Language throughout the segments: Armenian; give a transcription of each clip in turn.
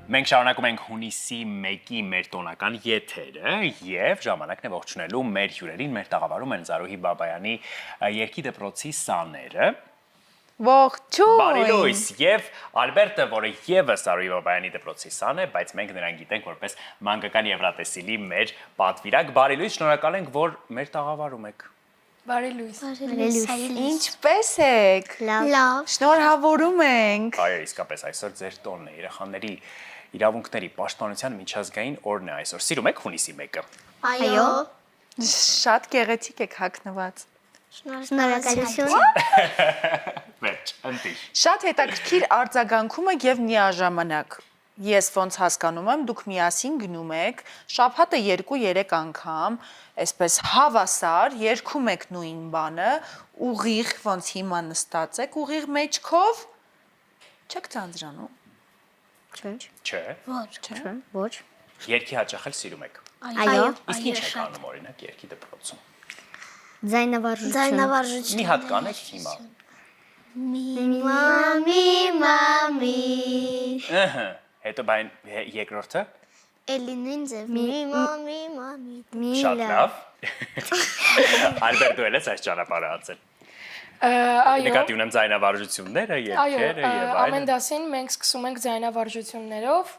Մենք շարունակում ենք հունիսի 1-ի մեր տոնական եթերը եւ ժամանակն է ողջունելու մեր հյուրերին, մեր տաղավարում են Զարուհի Բաբայանի երգի դպրոցի սաները։ Ողջույն։ Բարի լույս եւ Ալբերտը, որը եւս Զարուհի Բաբայանի դպրոցի սան է, բայց մենք նրան գիտենք որպես մանկական եվրատեսիլի մեր պատվիրակ։ Բարի լույս, շնորհակալ ենք, որ մեր տաղավարում եք։ Բարի լույս։ Ինչպե՞ս եք։ Լավ։ Շնորհավորում ենք։ Այո, իսկապես այսօր ձեր տոնն է, երեխաների իրավունքների պաշտպանության միջազգային օրն է այսօր։ Սիրում եք հունիսի 1-ը։ Այո։ Շատ գեղեցիկ եք հագնված։ Շնորհակալություն։ Վերջ, ընտիր։ Շատ հետաքրքիր արձագանքում եք եւ միաժամանակ։ Ես ոնց հասկանում եմ, դուք միասին գնում եք, շաբաթը 2-3 անգամ, այսպես հավասար երգում եք նույն բանը, ուղիղ ոնց հիմա նստած եք, ուղիղ մեջքով չեք ձանձրանում։ Չէ։ Ոչ։ Երգի հաճախել սիրում եք։ Այո։ Իսկ ինչ եք անում օրինակ երգի դպրոցում։ Ձայնավարժություն։ Մի հատ կանեք հիմա։ Մամի։ Ըհը։ Հետո բայն երկրորդը։ Էլի նույն ձև։ Մամի։ Շատ լավ։ Ալբերտո էլ այս ճանապարհը անցել։ Այո։ Նկատի ունեմ ձայնավարժությունները, երգերը եւ Այո, այլն։ ամեն դասին մենք սկսում ենք ձայնավարժություններով,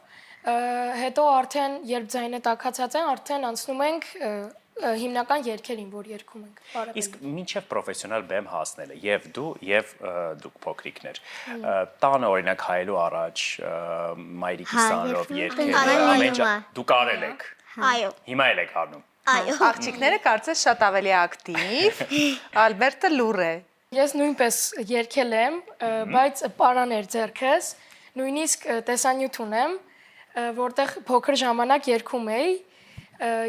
հետո արդեն երբ ձայնը տաքացած են, արդեն անցնում ենք հիմնական երգերին, որ երգում ենք։ Իսկ մինչև պրոֆեսիոնալ բեմ հասնելը եւ դու եւ դուք փոքրիկներ տանը օրինակ հայելու առաջ մայրիկի սանրով երգերը դու կարել եք Այո։ հիմա էլ եք անում Այո։ Աղջիկները կարծես շատ ավելի ակտիվ, Ալբերտը լուր է։ Ես նույնպես երգել եմ, բայց պարաներ ձեռքս, նույնիսկ տեսանյութ ունեմ, որտեղ փոքր ժամանակ երգում էի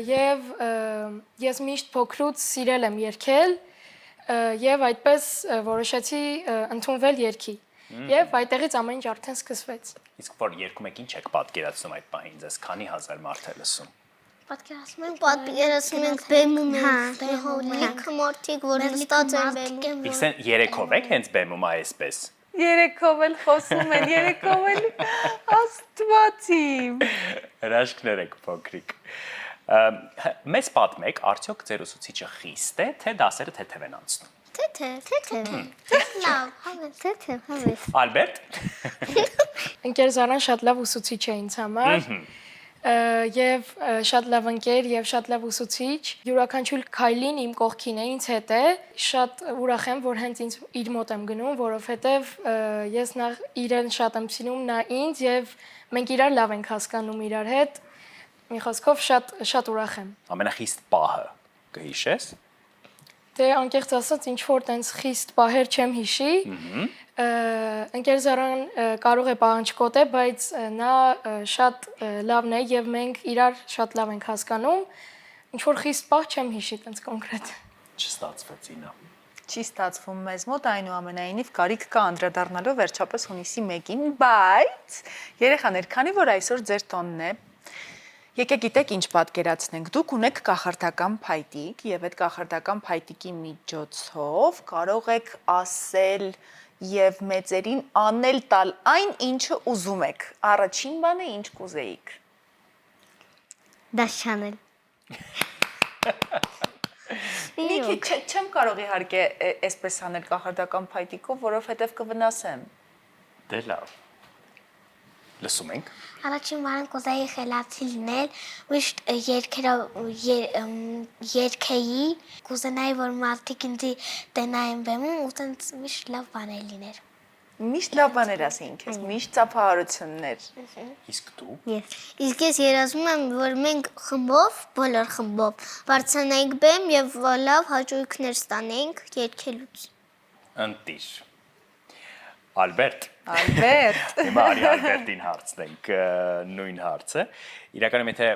եւ ես միշտ փոքրուց սիրել եմ երգել եւ այդպես որոշեցի ընդունվել երգի եւ այդտեղից ամեն ինչ արդեն սկսվեց։ իսկ որ երգում եք ինչ եք պատկերացնում այդ պահին ձեզ քանի հազար մարդ է լսում Պատկերացնում ենք բեմում ենք, լիքը մարդիկ, որ նստած են բեմում։ իսկ երեքով եք հենց բեմում այսպես Երեքով էլ խոսում են, երեքով էլ աստվածիմ։ հրաշքներ եք փոքրիկ մեծ պատմեք արդյոք ձեր ուսուցիչը խիստ է թե դասերը թեթև են անցնում Թեթև։ Լավ, հավես։ Ալբերտ Ընկեր Զարան շատ լավ ուսուցիչ է ինձ համար եւ շատ լավ ընկեր եւ շատ լավ ուսուցիչ յուրաքանչյուր քայլին իմ կողքին է ինձ հետ է շատ ուրախ եմ որ հենց ինձ իր մոտ եմ գնում որովհետեւ ես նախ իրեն շատ եմ սիրում նա ինձ եւ մենք իրար լավ ենք հասկանում իրար հետ մի խոսքով շատ ուրախ եմ ամենախիստ պահը կհիշես Դե անկեղծ ասած ինչ որ տենց խիստ պահեր չեմ հիշի Ընկեր Զարան կարող է պահանջկոտ է, բայց նա շատ լավն է եւ մենք իրար շատ լավ ենք հասկանում։ Ինչ որ խիստ պահ չեմ հիշի տենց կոնկրետ։ Չստացվեց ինա։ Չի ստացվում մեզ մոտ այնուամենայնիվ կարիք կա անդրադառնալու վերջապես հունիսի 1-ին, բայց երեխաներ, քանի որ այսօր ձեր տոնն է, եկեք գիտեք ինչ պատկերացնենք։ Դուք ունեք կախարդական փայտիկ եւ այդ կախարդական փայտիկի միջոցով կարող եք ասել եւ մեծերին անել տալ այն ինչը ուզում եք։ Առաջին բանը ինչ կուզեիք։ Դաշանել։ Մի քիչ չեմ կարող իհարկե այսպես անել կախարդական փայտիկով, որովհետեւ կվնասեմ։ Դե լավ։ Լսում ենք։ Առաջին բանը կուզեի խելացի լինել, միշտ երգեի, կուզենայի, որ մարդիկ ինձ տենային բեմում ու տենց միշտ լավ բաներ լիներ։ Միշտ լավ բաներ ասեինք, միշտ ծափահարություններ։ Իսկ դու։ Իսկ ես երազում եմ, որ մենք խմբով, բոլոր խմբով, բարձրանայինք բեմ եւ լավ հաճույքներ ստանայինք երգելուց։ Ընտիր։ Ալբերտ։ Հիմա արի Ալբերտին հարցնենք նույն հարցը։ Իրականում եթե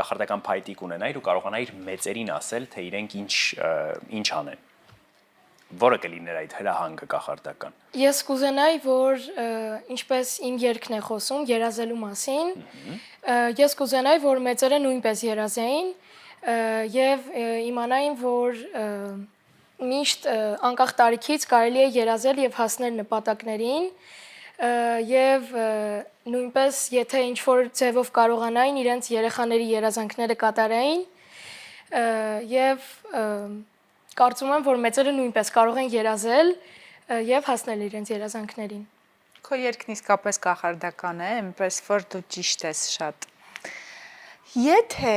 կախարդական փայտիկ ունենայիր ու կարողանայիր մեծերին ասել, թե իրենք ինչ անեն։ Որը կլիներ այդ հրահանգը կախարդական։ Ես կուզենայի, որ ինչպես իմ երգն է խոսում երազելու մասին, ես կուզենայի, որ մեծերը նույնպես երազեին եւ իմանային, որ միշտ անկախ տարիքից կարելի է երազել եւ հասնել նպատակներին եւ նույնպես եթե ինչ որ ձևով կարողանային իրենց երեխաների երազանքները կատարեին եւ կարծում եմ որ մեծերը նույնպես կարող են երազել եւ հասնել իրենց երազանքներին։ Քո երգն իսկապես կախարդական է, այնպես որ դու ճիշտ ես շատ։ Եթե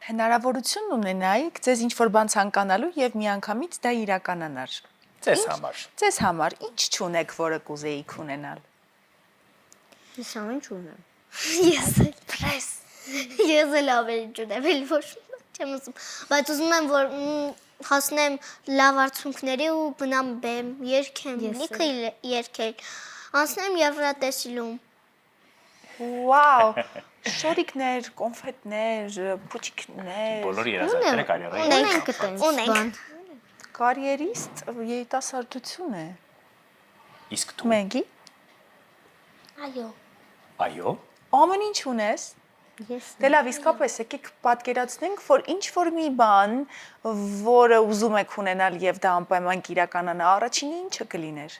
հնարավորություն ունենայիք ձեզ ինչ-որ բան ցանկանալու եւ միանգամից դա իրականանար։ Ձեզ համար ինչ չունեք, որը կուզեիք ունենալ։ Ես ամեն ինչ ունեմ։ Ես էլ ամեն ինչ ունեմ, էլ ոչ չեմ ուզում, բայց ուզում եմ որ հասնեմ լավ արդյունքների ու բնամ բեմ, երգեմ, լիքը երգել, անցնեմ Եվրատեսիլում։ Վաու, շորիկներ, կոնֆետներ, փուչիկներ։ Բոլոր երազանքները կարիերայի։ Ունենք գտենք։ Կարիերիստ երիտասարդություն է։ Իսկ դու։ Մենգի։ Այո։ Ամեն ինչ ունես։ Դե լավ, իսկապես եկեք պատկերացնենք, որ ինչ որ մի բան, որը ուզում եք ունենալ եւ դա անպայման կիրականանա, առաջինը ինչը կլիներ։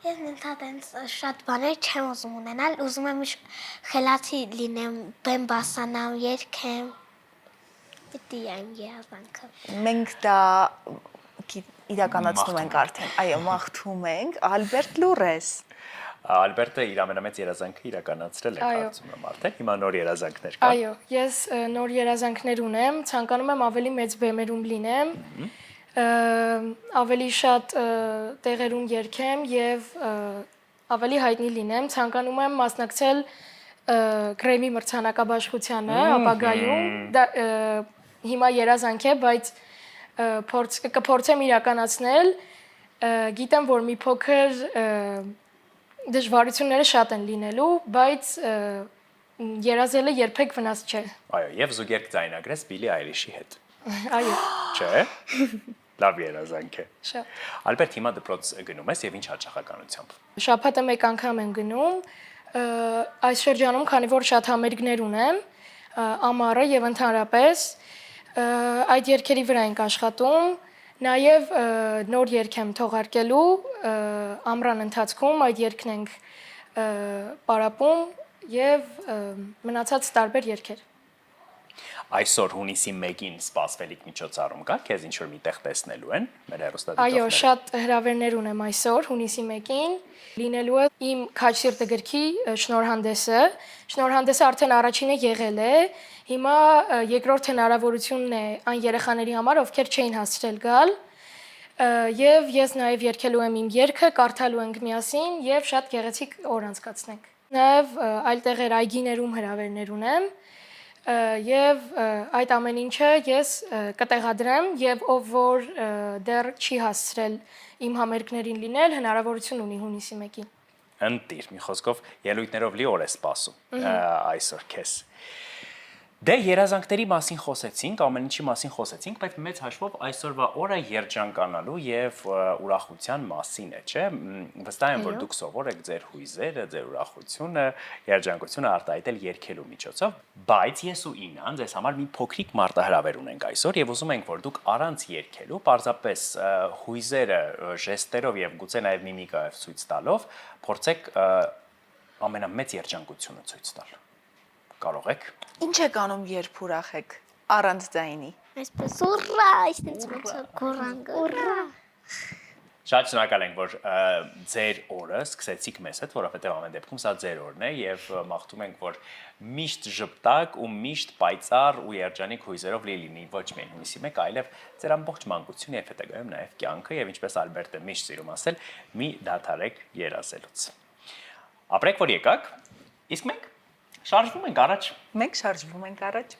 Ես ընդհանրեն շատ բաներ չեմ ուզում ունենալ, ուզում եմ խելացի լինեմ, բեմ բասանամ, երգեմ։ Դա իմ երազանքը։ Մենք դա իրականացնում ենք արդեն։ Այո, մաղթում ենք, Ալբերտ Լուրես։ Ալբերտը իր ամենամեծ երազանքը իրականացրել է, կարծում եմ արդեն։ Հիմա նոր երազանքներ կա։ Այո, ես նոր երազանքներ ունեմ, ցանկանում եմ ավելի մեծ բեմերում լինեմ, ավելի շատ տեղերում երգեմ եւ ավելի հայտնի լինեմ, ցանկանում եմ մասնակցել Գրեմի մրցանակաբաշխությանը ապագայում, դա հիմա երազանք է, բայց կփորձեմ իրականացնել, գիտեմ, որ մի փոքր դժվարությունները շատ են լինելու, բայց երազելը երբեք վնաս չէ։ Այո, եւ զուգերգ ձայնագրես Բիլի Այրիշի հետ։ Այո։ Չէ։ Լավ երազանք է։ Շատ։ Ալբերտ, հիմա դպրոց գնում ես եւ ինչ հաճախականությամբ։ Շաբաթը մեկ անգամ եմ գնում։ Այս շրջանում, քանի որ շատ համերգներ ունեմ, ամառը եւ ընդհանրապես այդ երգերի վրա ենք աշխատում, նաեւ նոր երգ եմ թողարկելու ամռան ընթացքում այդ երգն ենք պարապում եւ մնացած տարբեր երգեր։ Այսօր հունիսի 1-ին սպասվելիք միջոցառում կա, քեզ ինչ որ միտեղ տեսնելու են մեր հեռուստադիտողները։ Այո, շատ հրավերներ ունեմ այսօր հունիսի 1-ին։ Լինելու է իմ Քաչ սիրտը գրքի շնորհանդեսը։ Շնորհանդեսը արդեն առաջինը եղել է։ Հիմա երկրորդ հնարավորությունն է այն երեխաների համար, ովքեր չէին հասցրել գալ։ Եվ ես նաև երգելու եմ իմ երգը, կարդալու ենք միասին եւ շատ գեղեցիկ օր անցկացնենք։ Նաև այլ տեղեր այգիներում հրավերներ ունեմ եւ այդ ամեն ինչը ես կտեղադրեմ եւ ով որ դեռ չի հասցրել իմ համերգներին լինել, հնարավորություն ունի հունիսի 1-ին։ Ընտիր, մի խոսքով ելույթներով լի օր է սպասում այսօր քեզ։ Դե երազանքների մասին խոսեցինք, ամեն ինչի մասին խոսեցինք, բայց մեծ հաշվով այսօրվա օրը երջանկանալու եւ ուրախության մասին է, չէ՞։ Վստահ եմ, որ դուք սովոր եք ձեր հույզերը, ձեր ուրախությունը, երջանկությունը արտահայտել երգելու միջոցով, բայց ես ու Ինան ձեզ համար մի փոքրիկ մարտահրավեր ունենք այսօր եւ ուզում ենք, որ դուք առանց երգելու, պարզապես հույզերը, ժեստերով եւ գուցե նաեւ միմիկայով ցույց տալով փորձեք ամենամեծ երջանկությունը ցույց տալ։ Կարող եք։ Ինչ եք անում, երբ ուրախ եք, առանց ձայնի։ Այսպես ուռա, այսպես ոնց գոռանք, ուռա։ Շատ շնորհակալ ենք, որ ձեր օրը սկսեցիք մեզ հետ, որովհետև ամեն դեպքում սա ձեր օրն է եւ մաղթում ենք, որ միշտ ժպտակ ու միշտ պայծառ ու երջանիկ հույզերով լինի ոչ միայն հունիսի 1, այլև ձեր ամբողջ մանկությունը եւ հետագայում նաեւ կյանքը եւ ինչպես Ալբերտը միշտ սիրում ասել, մի դադարեք երազելուց։ Ապրեք, որ եկաք, իսկ մենք շարժվում ենք առաջ։ Մենք շարժվում ենք առաջ։